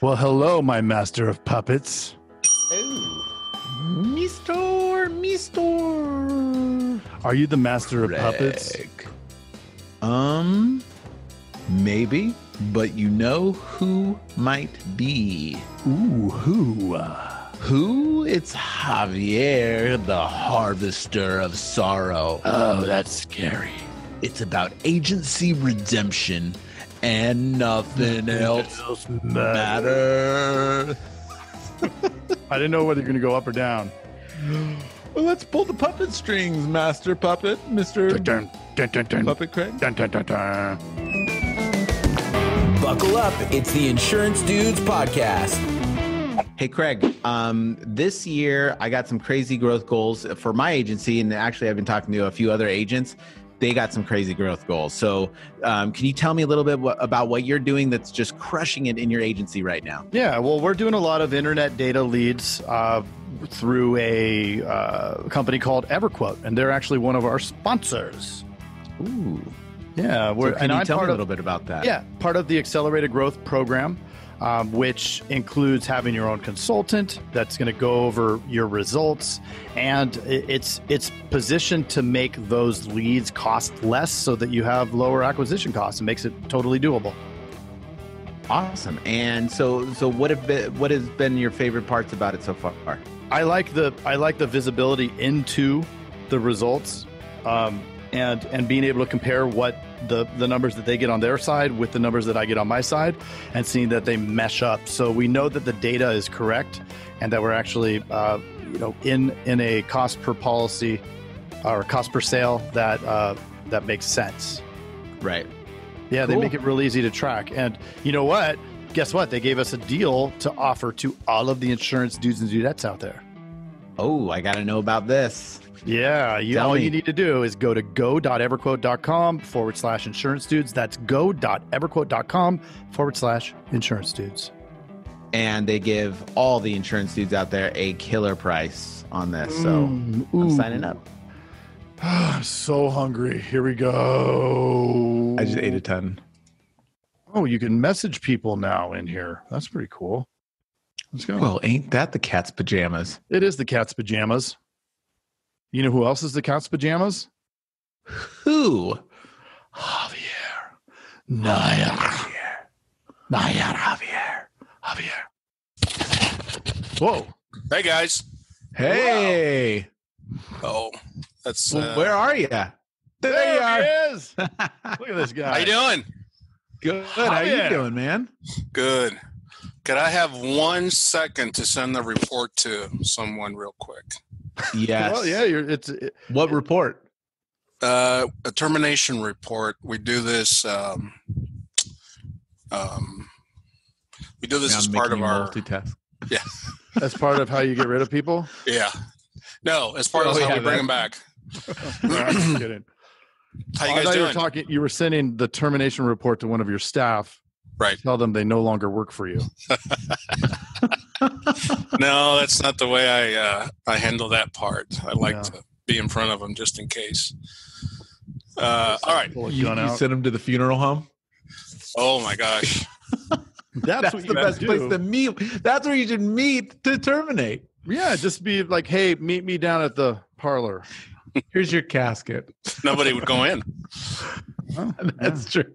Well, hello, my master of puppets. Oh, Mister. Are you the master of puppets? Maybe, but you know who might be. Ooh, who? Who? It's Javier, the harvester of sorrow. Oh, that's scary. It's about agency redemption and nothing else matters. I didn't know whether you're going to go up or down. Well, let's pull the puppet strings, Master Puppet, Mr. Dun, dun, dun, dun. Puppet Craig. Dun, dun, dun, dun. Buckle up. It's the Insurance Dudes Podcast. Hey, Craig, this year I got some crazy growth goals for my agency, and actually I've been talking to a few other agents. They got some crazy growth goals. So can you tell me a little bit about what you're doing that's just crushing it in your agency right now? Yeah, well, we're doing a lot of internet data leads through a company called EverQuote, and they're actually one of our sponsors. Ooh. Yeah. So can you tell me a little bit about that? Yeah, part of the Accelerated Growth Program, which includes having your own consultant that's going to go over your results, and it's positioned to make those leads cost less so that you have lower acquisition costs. It makes it totally doable. Awesome. And so what has been your favorite parts about it so far? I like the visibility into the results, and being able to compare what the numbers that they get on their side with the numbers that I get on my side, and seeing that they mesh up. So we know that the data is correct, and that we're actually in a cost per policy or cost per sale that makes sense. Right. Yeah, Cool. They make it real easy to track. And you know what? Guess what? They gave us a deal to offer to all of the insurance dudes and dudettes out there. Oh, I got to know about this. Yeah, all you need to do is go to go.everquote.com/insurance dudes. That's go.everquote.com/insurance dudes. And they give all the insurance dudes out there a killer price on this. So I'm signing up. I'm so hungry. Here we go. I just ate a ton. Oh, you can message people now in here. That's pretty cool. Let's go. Well, ain't that the cat's pajamas? It is the cat's pajamas. You know who else is the cat's pajamas? Who? Javier. Najera. Javier. Whoa. Hey guys. Hey. Oh, that's Well, where are you? There you are. He is. Look at this guy. how you doing? Good. How you doing, man? Good. Could I have 1 second to send the report to someone real quick? Yes. Well, yeah. What report? A termination report. We do this. We do this as part of our. multitask. Yeah. That's part of how you get rid of people. Yeah. No, as part of how we bring them back. No, I'm just kidding. How you I guys thought doing? you were sending the termination report to one of your staff. Right. Tell them they no longer work for you. No, that's not the way I handle that part. I like Yeah. to be in front of them just in case. All right. Pull a You gun out. send them to the funeral home? Oh my gosh. That's what the you gotta best place do. to meet. That's where you should meet to terminate. Yeah, just be like, hey, meet me down at the parlor. Here's your casket. Nobody would go in. Oh, That's true.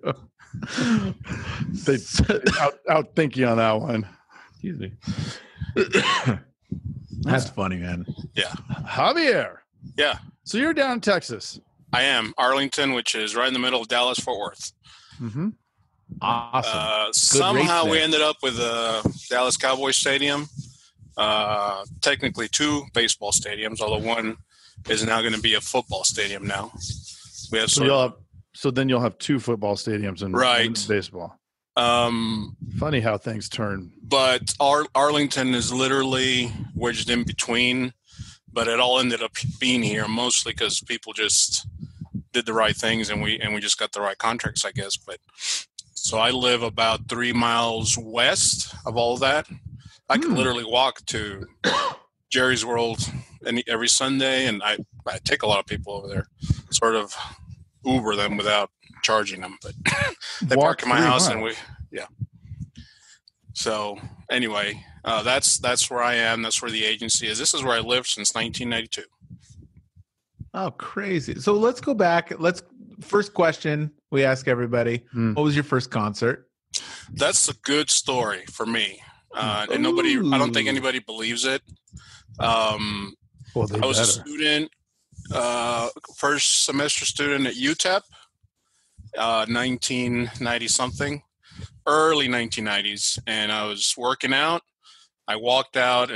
They outthink you on that one. Excuse me. That's funny, man. Yeah. Javier. Yeah. So you're down in Texas. I am. Arlington, which is right in the middle of Dallas, Fort Worth. Mm-hmm. Awesome. Somehow race we there. ended up with a Dallas Cowboys stadium. Technically 2 baseball stadiums, although one is now going to be a football stadium now. We have So then you'll have 2 football stadiums and Right. one baseball. um, Funny how things turn. but Arlington is literally wedged in between. But it all ended up being here mostly because people just did the right things, and we just got the right contracts, I guess. But so I live about 3 miles west of all of that. I can literally walk to Jerry's World every Sunday, and I take a lot of people over there, sort of Uber them without charging them. But they Walk park in my 3 house, miles. and we, yeah. So anyway, that's where I am. That's where the agency is. This is where I lived since 1992. Oh, crazy. So let's go back. First question we ask everybody. What was your first concert? That's a good story for me. And I don't think anybody believes it. I was a student, first semester student at UTEP, 1990 something, early 1990s. And I was working out. I walked out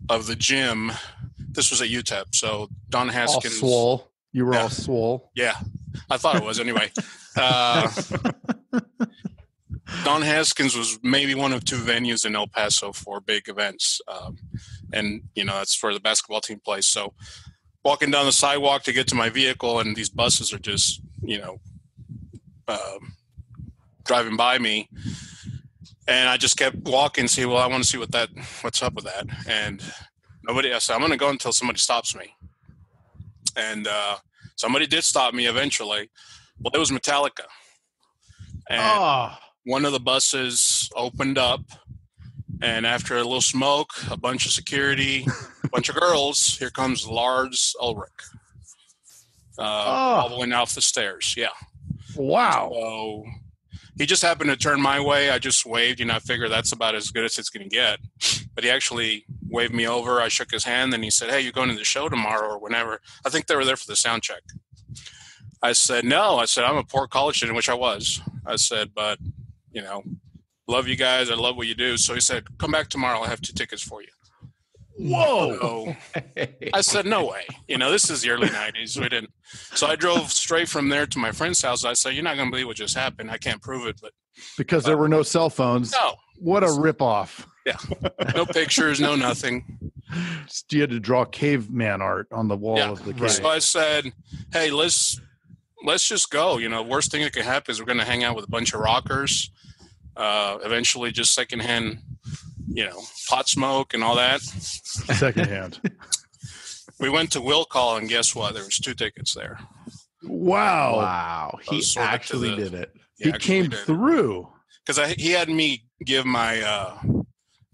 of the gym. This was at UTEP. So Don Haskins. All swole. You were all swole. Yeah. I thought it was anyway. Don Haskins was maybe one of two venues in El Paso for big events. And, that's where the basketball team plays. So walking down the sidewalk to get to my vehicle, and these buses are just, driving by me. And I just kept walking, I want to see what's up with that. And I said, I'm going to go until somebody stops me. And somebody did stop me eventually. Well, it was Metallica. And one of the buses opened up, and after a little smoke, a bunch of security, a bunch of girls, here comes Lars Ulrich, wobbling off the stairs. Yeah. Wow. So he just happened to turn my way. I just waved, I figure that's about as good as it's going to get. But he actually waved me over. I shook his hand, and he said, "Hey, you're going to the show tomorrow or whenever." I think they were there for the sound check. I said, "No." I said, "I'm a poor college student," which I was. I said, "But, love you guys. I love what you do." So he said, "Come back tomorrow. I'll have 2 tickets for you." Whoa. So I said, "No way. This is the early 90s. We didn't." So I drove straight from there to my friend's house. I said, "You're not going to believe what just happened. I can't prove it, but." Because there were no cell phones. No. What a ripoff. Yeah. No pictures, no nothing. You had to draw caveman art on the wall of the cave. So I said, "Hey, let's just go. Worst thing that could happen is we're going to hang out with a bunch of rockers. Eventually just secondhand, pot smoke and all that." Secondhand. We went to Will Call, and guess what? There was 2 tickets there. Wow. He actually did it. He came through. Because he had me give my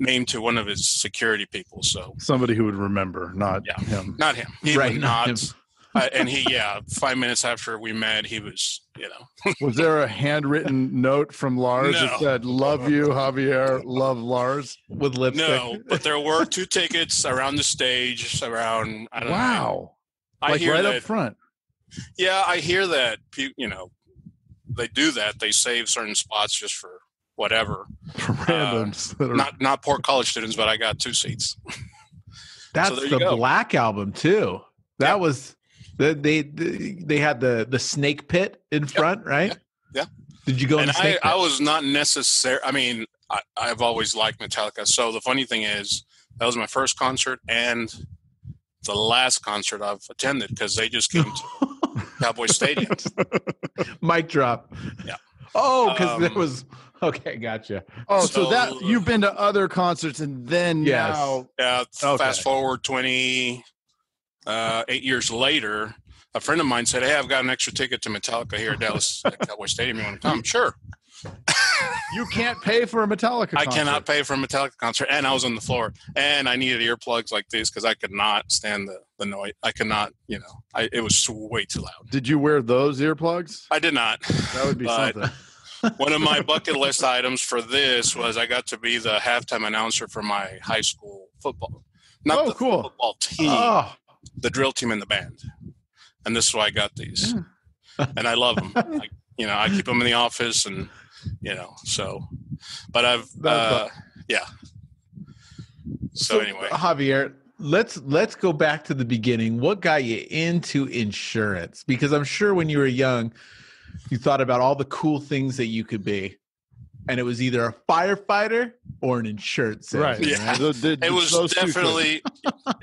name to one of his security people. So somebody who would remember, not him. Not him. He right, would not. Him. And 5 minutes after we met, he was, Was there a handwritten note from Lars that said, "Love you, Javier, love Lars," with lipstick? No, but there were 2 tickets around the stage, around, I don't know. Wow. I hear right that, up front. Yeah, I hear that, they do that. They save certain spots just for whatever. For randoms. Not poor college students, but I got 2 seats. That's the Black Album, too. That was... They had the snake pit in front, right? Yeah. Did you go in the snake pit? I was not necessary. I mean, I've always liked Metallica. So the funny thing is, that was my first concert and the last concert I've attended, because they just came to Cowboy Stadium. Mic drop. Yeah. Oh, because there was... Okay, gotcha. Oh, so that you've been to other concerts and then now... Yeah, fast forward 28 years later, a friend of mine said, "Hey, I've got an extra ticket to Metallica here at Dallas at Cowboy Stadium. You want to come?" Sure. You can't pay for a Metallica concert. I cannot pay for a Metallica concert. And I was on the floor. And I needed earplugs like these because I could not stand the noise. I could not, it was way too loud. Did you wear those earplugs? I did not. That would be something. One of my bucket list items for this was I got to be the halftime announcer for my high school football. Not the football team. Oh. The drill team and the band. And this is why I got these. And I love them. I keep them in the office and, so, but I've, yeah. So anyway. Javier, let's go back to the beginning. What got you into insurance? Because I'm sure when you were young, you thought about all the cool things that you could be. And it was either a firefighter or an insurance salesman. Right. Yeah. Right? It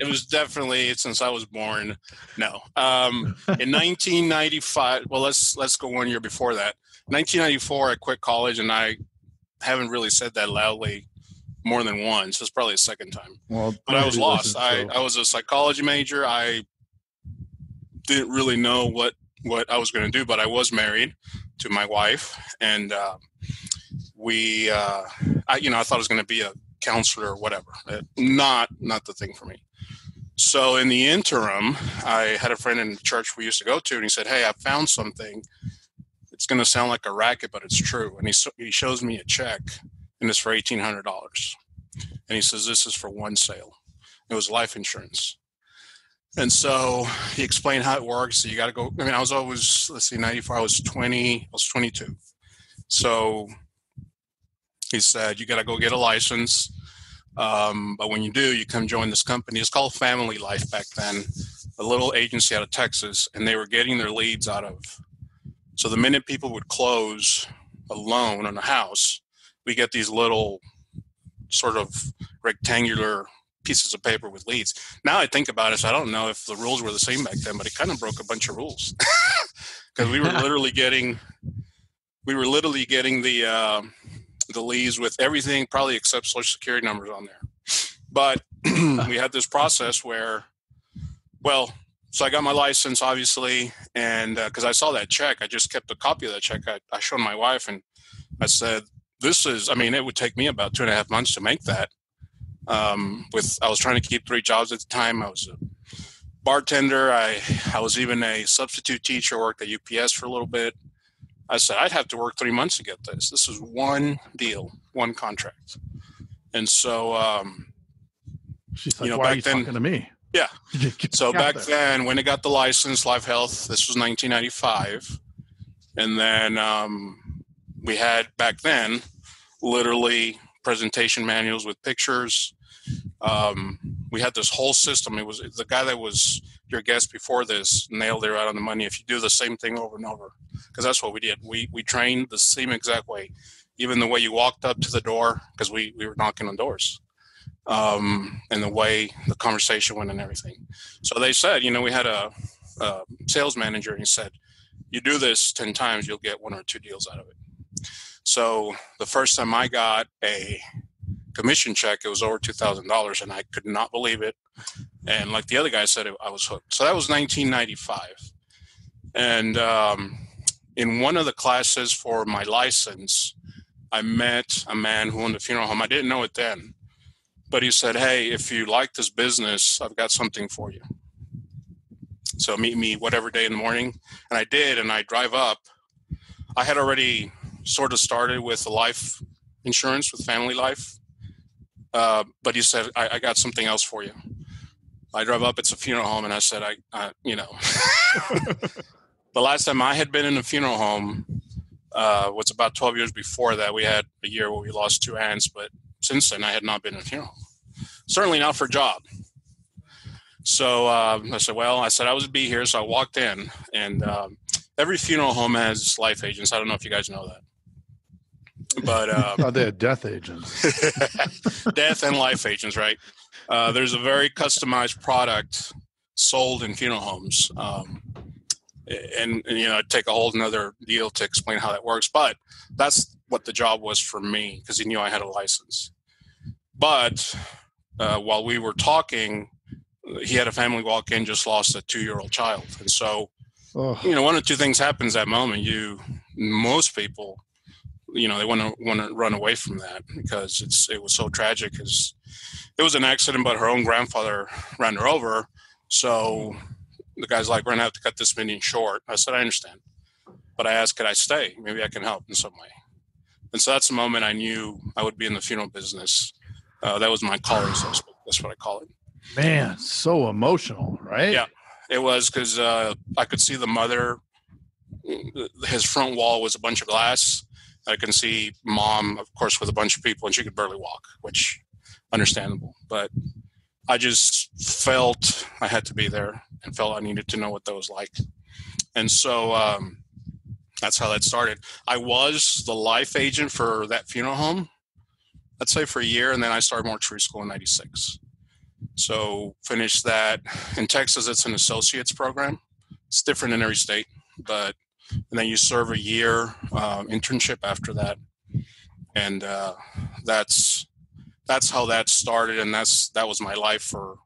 was definitely since I was born. No. In 1995, well, let's go 1 year before that. 1994, I quit college, and I haven't really said that loudly more than once. It's probably the second time. Well, but I was lost. I was a psychology major. I didn't really know what I was going to do, but I was married to my wife, and I thought I was going to be a counselor or whatever. Not the thing for me. So in the interim, I had a friend in the church we used to go to, and he said, "Hey, I found something. It's going to sound like a racket, but it's true." And he shows me a check, and it's for $1,800. And he says, "This is for one sale." It was life insurance. And so he explained how it works. So you got to go. I mean, I was always, 94. I was 22. So he said, "You got to go get a license. But when you do, you come join this company." It's called Family Life back then, a little agency out of Texas, and they were getting their leads out of. So the minute people would close a loan on a house, we get these little sort of rectangular pieces of paper with leads. Now I think about it, so I don't know if the rules were the same back then, but it kind of broke a bunch of rules because we were literally getting the leads with everything, probably except Social Security numbers on there. But we had this process where, so I got my license, obviously, and because I saw that check, I just kept a copy of that check. I showed my wife, and I said, it would take me about 2.5 months to make that. I was trying to keep 3 jobs at the time. I was a bartender. I was even a substitute teacher, worked at UPS for a little bit. I said, I'd have to work 3 months to get this. This is one deal, one contract. And so, she's like, why are you talking to me? Yeah. So back then, when I got the license, Life Health, this was 1995. And then we had back then literally presentation manuals with pictures. We had this whole system. It was the guy that was your guest before this nailed it right on the money. If you do the same thing over and over, because that's what we did. We trained the same exact way, even the way you walked up to the door, because we were knocking on doors, and the way the conversation went and everything. So they said, we had a sales manager, and he said, "You do this 10 times, you'll get 1 or 2 deals out of it." So the first time I got a commission check, it was over $2,000, and I could not believe it. And like the other guy said, I was hooked. So that was 1995. And in one of the classes for my license, I met a man who owned a funeral home. I didn't know it then, but he said, "Hey, if you like this business, I've got something for you. So meet me whatever day in the morning." And I did, and I drive up. I had already sort of started with the life insurance with Family Life. But he said, I got something else for you. I drove up, it's a funeral home, and I said, the last time I had been in a funeral home was about 12 years before that. We had a year where we lost 2 aunts, but since then I had not been in a funeral home. Certainly not for a job. So I said I would be here. So I walked in, and every funeral home has life agents. I don't know if you guys know that. But they had death agents. Death and life agents, right? There's a very customized product sold in funeral homes, and it'd take a whole another deal to explain how that works. But that's what the job was for me, because he knew I had a license. But while we were talking, he had a family walk in, just lost a 2-year-old child, and so one of 2 things happens that moment. Most people, they want to run away from that because it was so tragic. Because it was an accident, but her own grandfather ran her over. So the guy's like, "We're gonna have to cut this meeting short." I said, "I understand," but I asked, "Could I stay? Maybe I can help in some way." And so that's the moment I knew I would be in the funeral business. That was my calling, so to speak. That's what I call it. Man, so emotional, right? Yeah, it was, because I could see the mother. His front wall was a bunch of glass. I can see Mom, of course, with a bunch of people, and she could barely walk, which understandable. But I just felt I had to be there and felt I needed to know what that was like. And so that's how that started. I was the life agent for that funeral home, let's say, for a year, and then I started mortuary school in 96. So finished that. In Texas, it's an associate's program. It's different in every state, and then you serve a year internship after that. And that's how that started, and that was my life for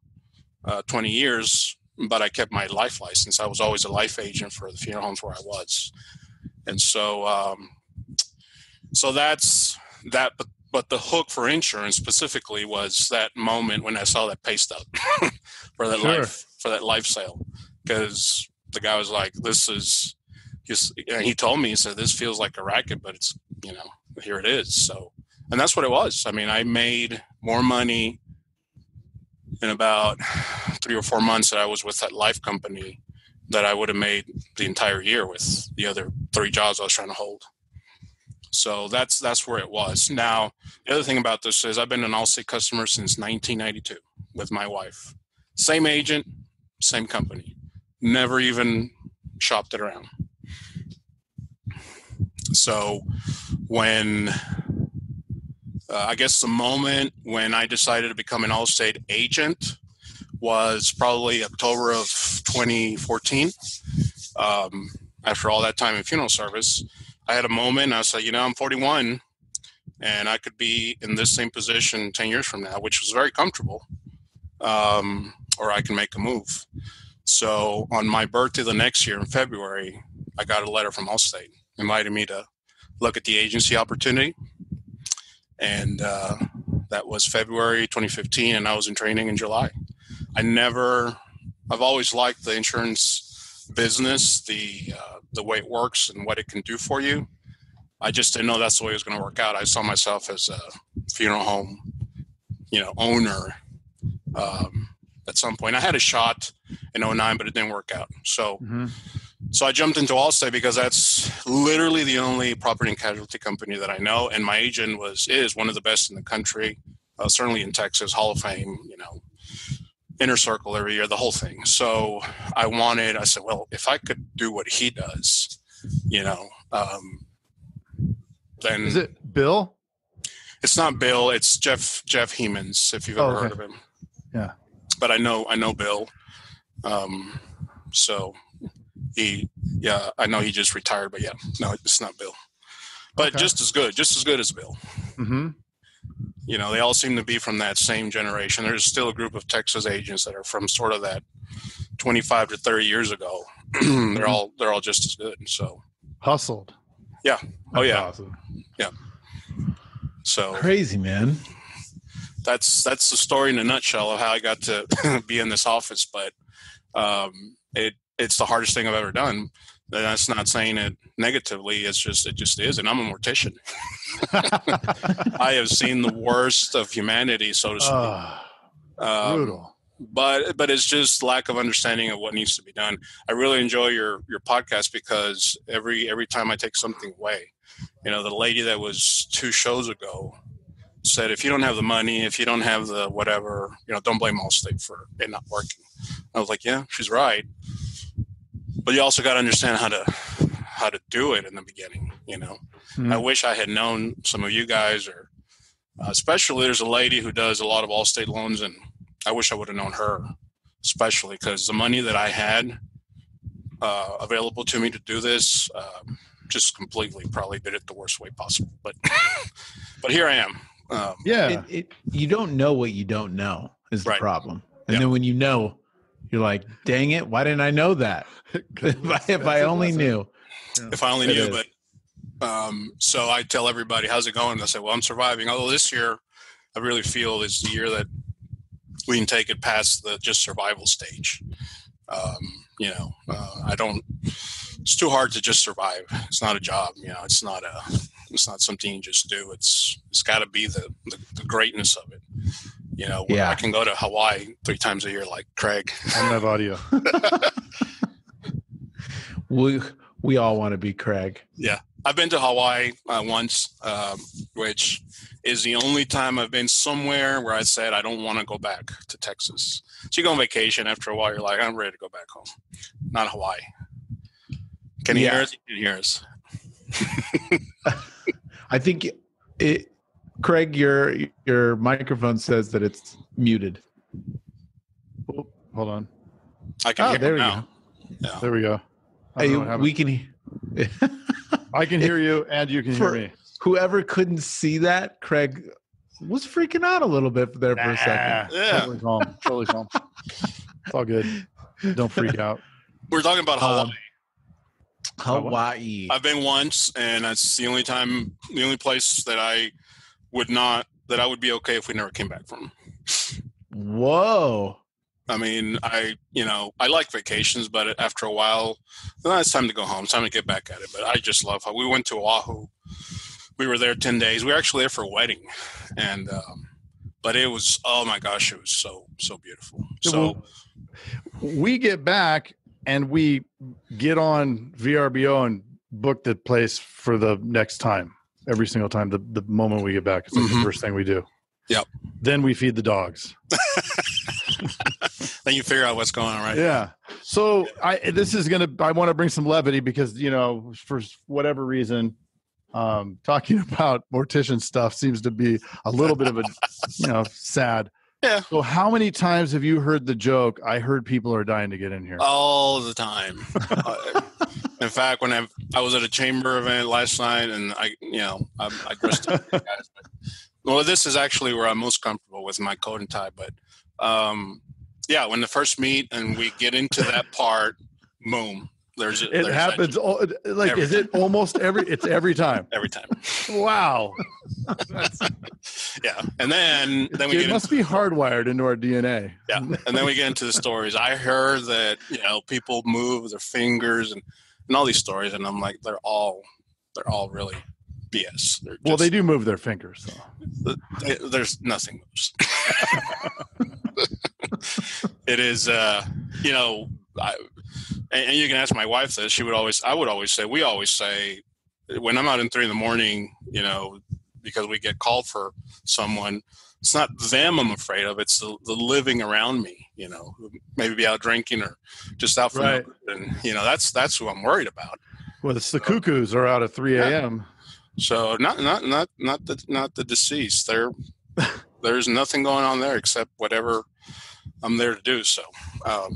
20 years. But I kept my life license. I was always a life agent for the funeral homes where I was. And so So that's that. But the hook for insurance specifically was that moment when I saw that pay stub for that life sale, because the guy was like, "This is just," and he told me, he said, "This feels like a racket, but it's, here it is." So, and that's what it was. I mean, I made more money in about 3 or 4 months that I was with that life company that I would have made the entire year with the other 3 jobs I was trying to hold. So that's where it was. Now, the other thing about this is I've been an Allstate customer since 1992 with my wife. Same agent, same company. Never even shopped it around. So when, I guess the moment when I decided to become an Allstate agent was probably October of 2014. After all that time in funeral service, I had a moment. I said, I'm 41 and I could be in this same position 10 years from now, which was very comfortable, or I can make a move. So on my birthday the next year in February, I got a letter from Allstate inviting me to look at the agency opportunity. And that was February 2015, and I was in training in July. I've always liked the insurance business, the way it works and what it can do for you. I just didn't know that's the way it was going to work out. I saw myself as a funeral home, owner at some point. I had a shot in 2009, but it didn't work out. So, So I jumped into Allstate because that's literally the only property and casualty company that I know. And my agent is one of the best in the country, certainly in Texas, Hall of Fame, Inner Circle every year, the whole thing. So I said, well, if I could do what he does, then. Is it Bill? It's not Bill. It's Jeff Hemans, if you've ever heard of him. Yeah. But I know Bill. So I know he just retired, but no, it's not Bill. But just as good as Bill. Mm-hmm. They all seem to be from that same generation. There's still a group of Texas agents that are from sort of that 25 to 30 years ago. They're all just as good. So hustled. Yeah. That's awesome. Yeah. So crazy, man. That's the story in a nutshell of how I got to be in this office. But it's the hardest thing I've ever done. That's not saying it negatively. It just is. And I'm a mortician. I have seen the worst of humanity, so to speak. Brutal. But it's just lack of understanding of what needs to be done. I really enjoy your podcast because every time I take something away, the lady that was 2 shows ago said, if you don't have the money, if you don't have the whatever, don't blame Allstate for it not working. I was like, yeah, she's right. But you also got to understand how to do it in the beginning. I wish I had known some of you guys, or especially there's a lady who does a lot of Allstate loans, and I wish I would have known her, especially because the money that I had available to me to do this just completely probably did it the worst way possible. But here I am. You don't know what you don't know is the problem. And then when you're like, dang it, why didn't I know that? if I only knew. If I only knew. But so I tell everybody, how's it going? I say, well, I'm surviving. Although this year, I really feel is the year that we can take it past the just survival stage. I don't. It's too hard to just survive. It's not a job. It's not something you just do. It's got to be the greatness of it. I can go to Hawaii 3 times a year like Craig. I don't have audio. We all want to be Craig. Yeah. I've been to Hawaii once, which is the only time I've been somewhere where I said I don't want to go back to Texas. So you go on vacation, after a while, you're like, I'm ready to go back home. Not Hawaii. Can you hear us? You can hear us. I think Craig, your microphone says that it's muted. Oh, hold on. I can hear you now. Yeah. There we go. We can. I can hear you, and you can hear me. Whoever couldn't see that, Craig was freaking out a little bit there for a second. Yeah. Totally calm. It's all good. Don't freak out. We're talking about Hawaii. Hawaii. I've been once, and that's the only place that I would be okay if we never came back from. Whoa. I mean, I like vacations, but after a while, well, it's time to go home. It's time to get back at it. But I just love how we went to Oahu. We were there 10 days. We were actually there for a wedding, and but it was, oh my gosh, it was so beautiful. So we get back and we get on VRBO and book the place for the next time. Every single time, the moment we get back, it's like the first thing we do. Yep. Then we feed the dogs. Then you figure out what's going on, right? Yeah. So I want to bring some levity because, for whatever reason, talking about mortician stuff seems to be a little bit of a, sad. Yeah. So how many times have you heard the joke, I heard people are dying to get in here? All the time. In fact, when I was at a chamber event last night, and I dressed up for you guys, well, this is actually where I'm most comfortable with my coat and tie. But when the first meet and we get into that part, boom. It happens. Is it almost it's every time? Every time. Wow. Yeah. And then it must be hardwired into our DNA. Yeah. And then we get into the stories. I heard that, people move their fingers and all these stories. And I'm like, they're all really BS. Well, they do move their fingers, though. There's nothing moves. It is, and you can ask my wife this. We always say, when I'm out in 3 a.m, because we get called for someone, it's not them I'm afraid of. It's the living around me, maybe be out drinking or just out for right. And that's who I'm worried about. Well, it's the cuckoos are out at 3 a.m. So not the deceased. There's nothing going on there except whatever I'm there to do. So, but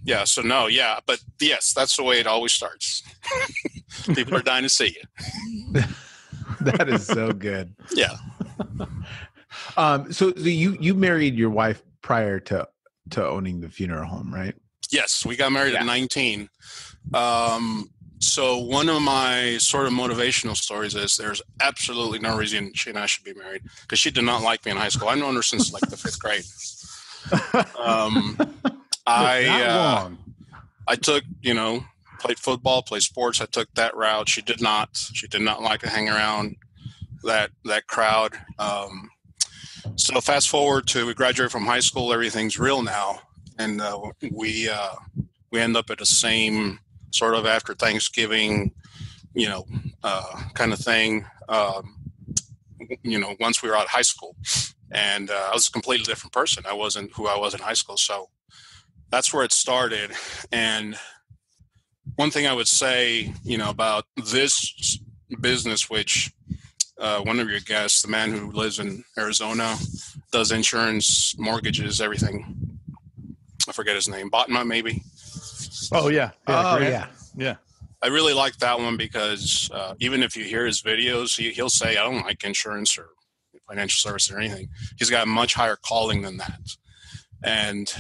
yes, that's the way it always starts. People are dying to see you. That is so good. Yeah. So you married your wife prior to owning the funeral home, right? Yes, we got married at 19. So one of my sort of motivational stories is there's absolutely no reason she and I should be married because she did not like me in high school. I've known her since like the 5th grade. I took, played football, played sports. I took that route. She did not like to hang around that crowd. So fast forward to we graduated from high school. Everything's real now. And we end up at the same sort of after Thanksgiving, kind of thing, once we were out of high school. And I was a completely different person. I wasn't who I was in high school. So that's where it started. And one thing I would say, about this business, which one of your guests, the man who lives in Arizona, does insurance, mortgages, everything. I forget his name. Botma, maybe. Oh, yeah. Yeah. I really like that one because even if you hear his videos, he'll say, I don't like insurance or financial service or anything. He's got a much higher calling than that. And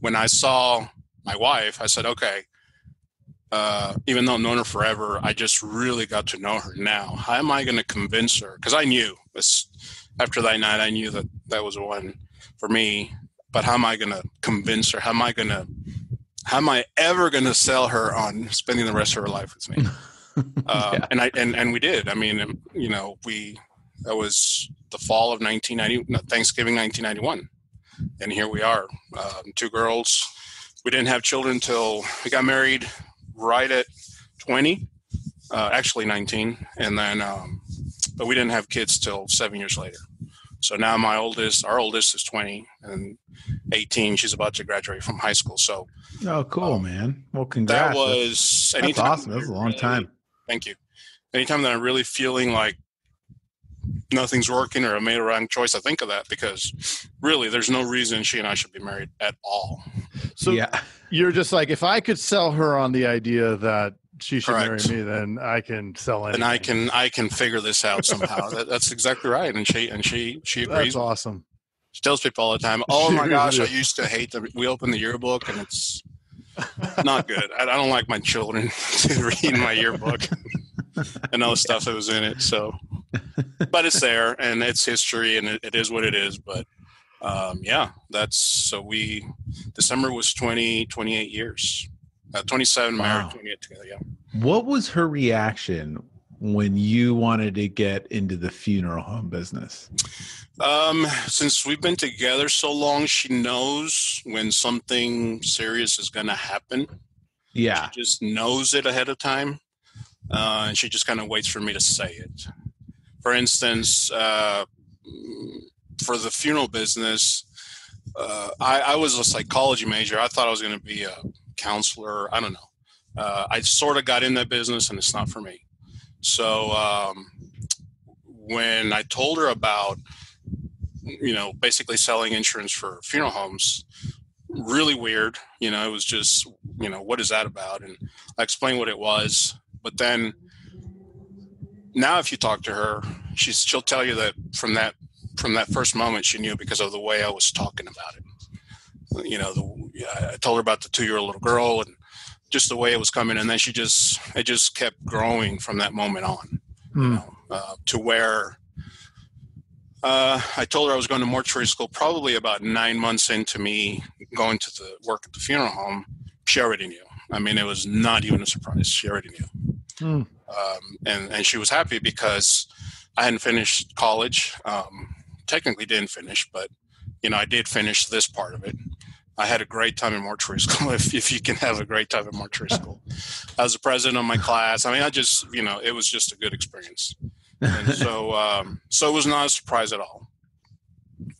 when I saw my wife, I said, okay, even though I've known her forever, I just really got to know her now. How am I going to convince her? Because I knew after that night, I knew that was one for me. But how am I going to convince her? How am I ever going to sell her on spending the rest of her life with me? And we did. I mean, that was the fall of Thanksgiving 1991. And here we are, 2 girls. We didn't have children until we got married right at 20, actually 19. And then, but we didn't have kids till 7 years later. So now our oldest is 20 and 18. She's about to graduate from high school. So, oh, cool, man. Well, congrats. That's awesome. That was a long time. Thank you. Anytime that I'm really feeling like nothing's working or I made a wrong choice, I think of that because really there's no reason she and I should be married at all. So you're just like, if I could sell her on the idea that she should Correct. marry me, then I can sell anything. And I can figure this out somehow. That's exactly right. And she agrees. That's awesome. She tells people all the time, oh my gosh, I used to hate them. We open the yearbook and it's Not good. I don't like my children to read my yearbook and all the stuff that was in it. So, but it's there and it's history and it is what it is. But December was 28 years, 27 Wow. married, 28 together. Yeah. What was her reaction when you wanted to get into the funeral home business? Since we've been together so long, she knows when something serious is going to happen. Yeah. She just knows it ahead of time. And she just kind of waits for me to say it. For instance, for the funeral business, I was a psychology major. I thought I was going to be a counselor. I don't know. I sort of got in that business and it's not for me. So when I told her about, basically selling insurance for funeral homes, really weird. It was just, what is that about? And I explained what it was. But then now if you talk to her, she'll tell you that from that first moment she knew because of the way I was talking about it. I told her about the 2-year-old little girl and just the way it was coming. And then it just kept growing from that moment on, to where I told her I was going to mortuary school probably about 9 months into me going to the work at the funeral home. She already knew. I mean, it was not even a surprise. She already knew. And she was happy because I hadn't finished college. Technically didn't finish, but, I did finish this part of it. I had a great time in mortuary school, if you can have a great time in mortuary school. I was the president of my class. I mean, it was just a good experience. And so it was not a surprise at all.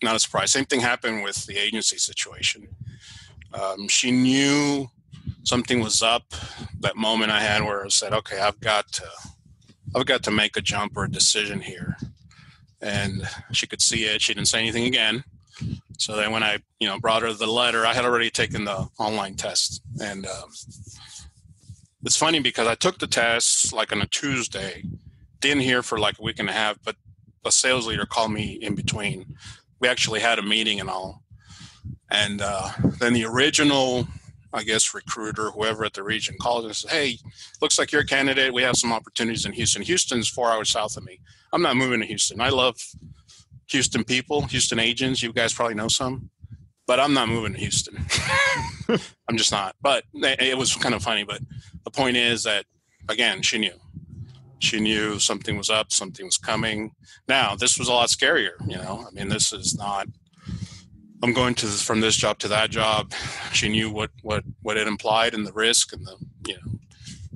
Not a surprise. Same thing happened with the agency situation. She knew something was up that moment I had where I said, okay, I've got to make a jump or a decision here. And she could see it. She didn't say anything again. So then when I, brought her the letter, I had already taken the online test. And it's funny because I took the test like on a Tuesday, didn't hear for like a week and a half, but a sales leader called me in between. We actually had a meeting and all. And then the original, I guess, recruiter, whoever at the region called and said, hey, looks like you're a candidate. We have some opportunities in Houston. Houston's 4 hours south of me. I'm not moving to Houston. I love Houston people, Houston agents. You guys probably know some, but I'm not moving to Houston. I'm just not. But it was kind of funny. But the point is that, again, she knew. She knew something was up, something was coming. Now, this was a lot scarier, I mean, this is not, I'm going from this job to that job. She knew what it implied and the risk and the,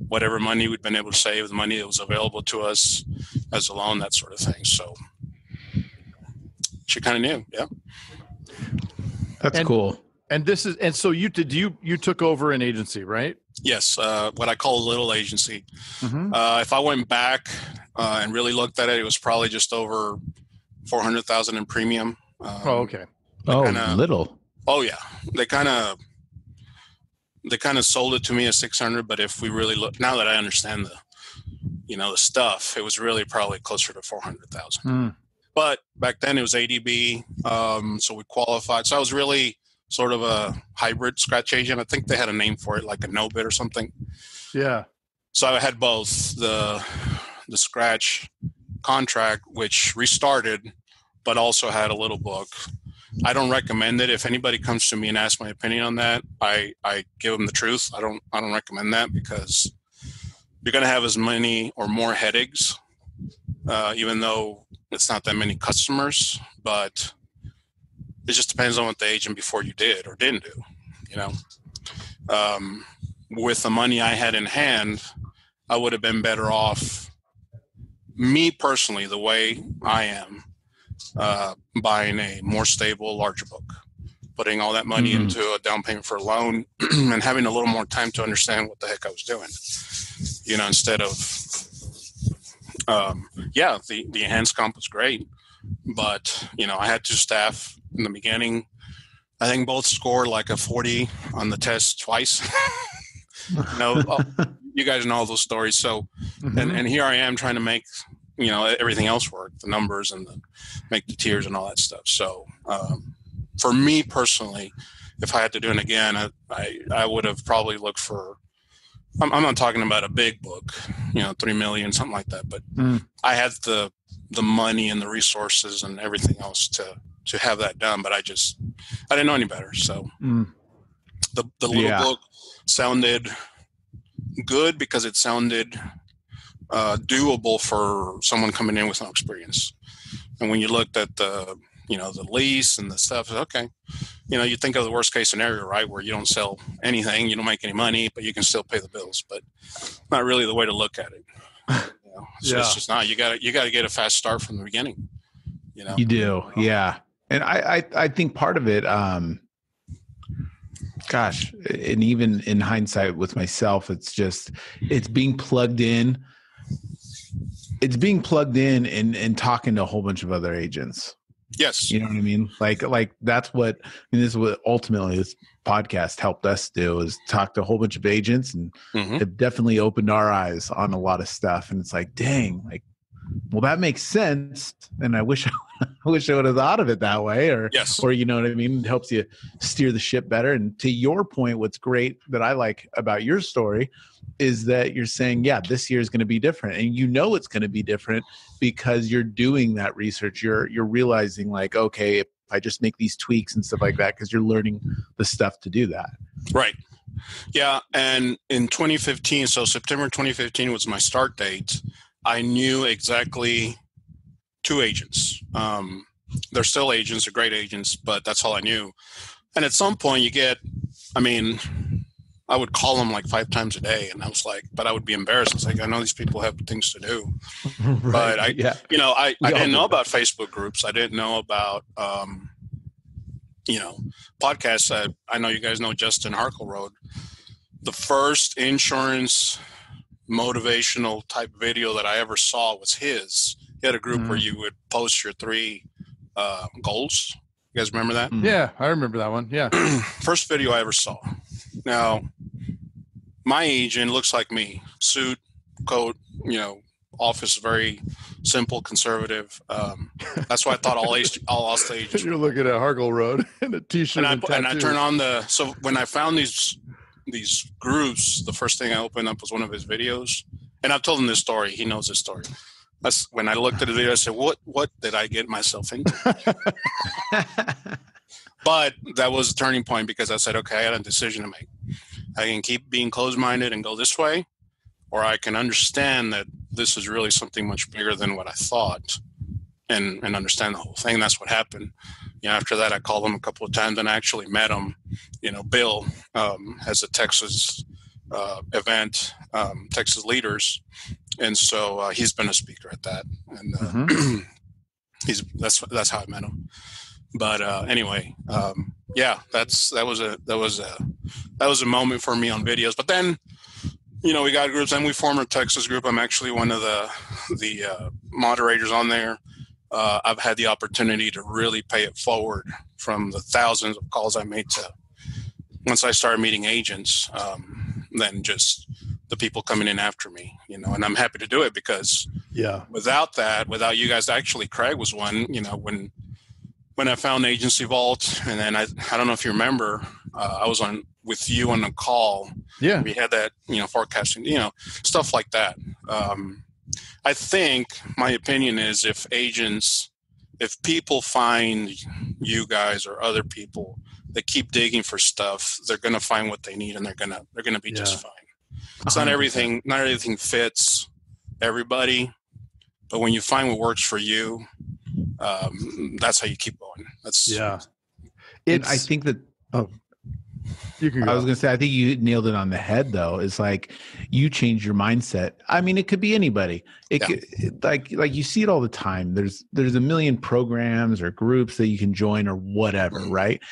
whatever money we'd been able to save, the money that was available to us as a loan, that sort of thing. So she kind of knew. Yeah. That's cool. And so you took over an agency, right? Yes. What I call a little agency. Mm-hmm. If I went back and really looked at it, it was probably just over 400,000 in premium. Okay. Little. Oh yeah. They kind of sold it to me at 600, but if we really look now that I understand the stuff, it was really probably closer to 400,000. But back then it was ADB. So we qualified. So I was really sort of a hybrid scratch agent. I think they had a name for it, like a no bid or something. Yeah. So I had both the scratch contract, which restarted, but also had a little book. I don't recommend it. If anybody comes to me and asks my opinion on that, I give them the truth. I don't recommend that because you're going to have as many or more headaches, even though it's not that many customers, but it just depends on what the agent before you did or didn't do, with the money I had in hand, I would have been better off, me personally, the way I am, buying a more stable, larger book, putting all that money into a down payment for a loan and having a little more time to understand what the heck I was doing, instead of, the enhanced comp was great, but, I had 2 staff in the beginning. I think both scored like a 40 on the test twice. You guys know all those stories. So, and here I am trying to make, everything else work, the numbers and make the tiers and all that stuff. So, for me personally, if I had to do it again, I would have probably looked for, I'm not talking about a big book, 3 million, something like that. But I had the money and the resources and everything else to have that done. But I didn't know any better. So the little book sounded good because it sounded doable for someone coming in with no experience. And when you looked at the lease and the stuff, okay, you think of the worst case scenario, right? Where you don't sell anything, you don't make any money, but you can still pay the bills. But not really the way to look at it. It's just not. You got to get a fast start from the beginning. You do, yeah. And I think part of it, gosh, and even in hindsight with myself, it's being plugged in. It's being plugged in and talking to a whole bunch of other agents. Yes. You know what I mean? Like that's what, this is what ultimately this podcast helped us do, is talk to a whole bunch of agents, and have definitely opened our eyes on a lot of stuff. And it's like, dang, well, that makes sense. And I wish I would have thought of it that way, or you know what I mean? It helps you steer the ship better. And to your point, what's great that I like about your story is that you're saying, this year is going to be different. And it's going to be different because you're doing that research. You're realizing okay, if I just make these tweaks and stuff like that, because you're learning the stuff to do that. Right. Yeah. And in 2015, so September 2015 was my start date. I knew exactly 2 agents. They're still agents, they're great agents, but that's all I knew. And at some point you get, I would call them 5 times a day, and I was but I would be embarrassed. It's I know these people have things to do, right. But I didn't know about Facebook groups. I didn't know about, podcasts. I know you guys know Justin Harkleroad. The first insurance motivational type video that I ever saw was his. He had a group where you would post your 3 goals. You guys remember that? Yeah, I remember that one. Yeah. First video I ever saw. Now, my agent looks like me. Suit, coat, office, very simple, conservative. That's why I thought all Allstate agents. You're looking at Harkleroad in a t-shirt and I turn on so when I found these groups, the first thing I opened up was one of his videos. And I've told him this story. He knows this story. That's when I looked at the video, I said, what did I get myself into? But that was a turning point, because I said, okay, I had a decision to make. I can keep being closed-minded and go this way, or I can understand that this is really something much bigger than what I thought, and understand the whole thing. That's what happened. After that, I called him a couple of times and I actually met him. Bill has a Texas event, Texas Leaders. And so he's been a speaker at that. And that's how I met him. But anyway, that was a moment for me on videos. But then, we got groups, and we formed a Texas group. I'm actually one of the moderators on there. I've had the opportunity to really pay it forward from the thousands of calls I made to, once I started meeting agents, then just the people coming in after me, and I'm happy to do it, because without you guys, actually Craig was one, when I found Agency Vault, and then I don't know if you remember, I was on with you on a call. Yeah. We had that, forecasting, stuff like that. I think my opinion is if people find you guys or other people that keep digging for stuff, they're going to find what they need, and they're going to be just fine. It's 100%. Not everything fits everybody, but when you find what works for you, that's how you keep going. I think that, you can go. I was going to say, I think you nailed it on the head, though. It's you change your mindset. It could be anybody. Could, like you see it all the time. There's a million programs or groups that you can join or whatever, right?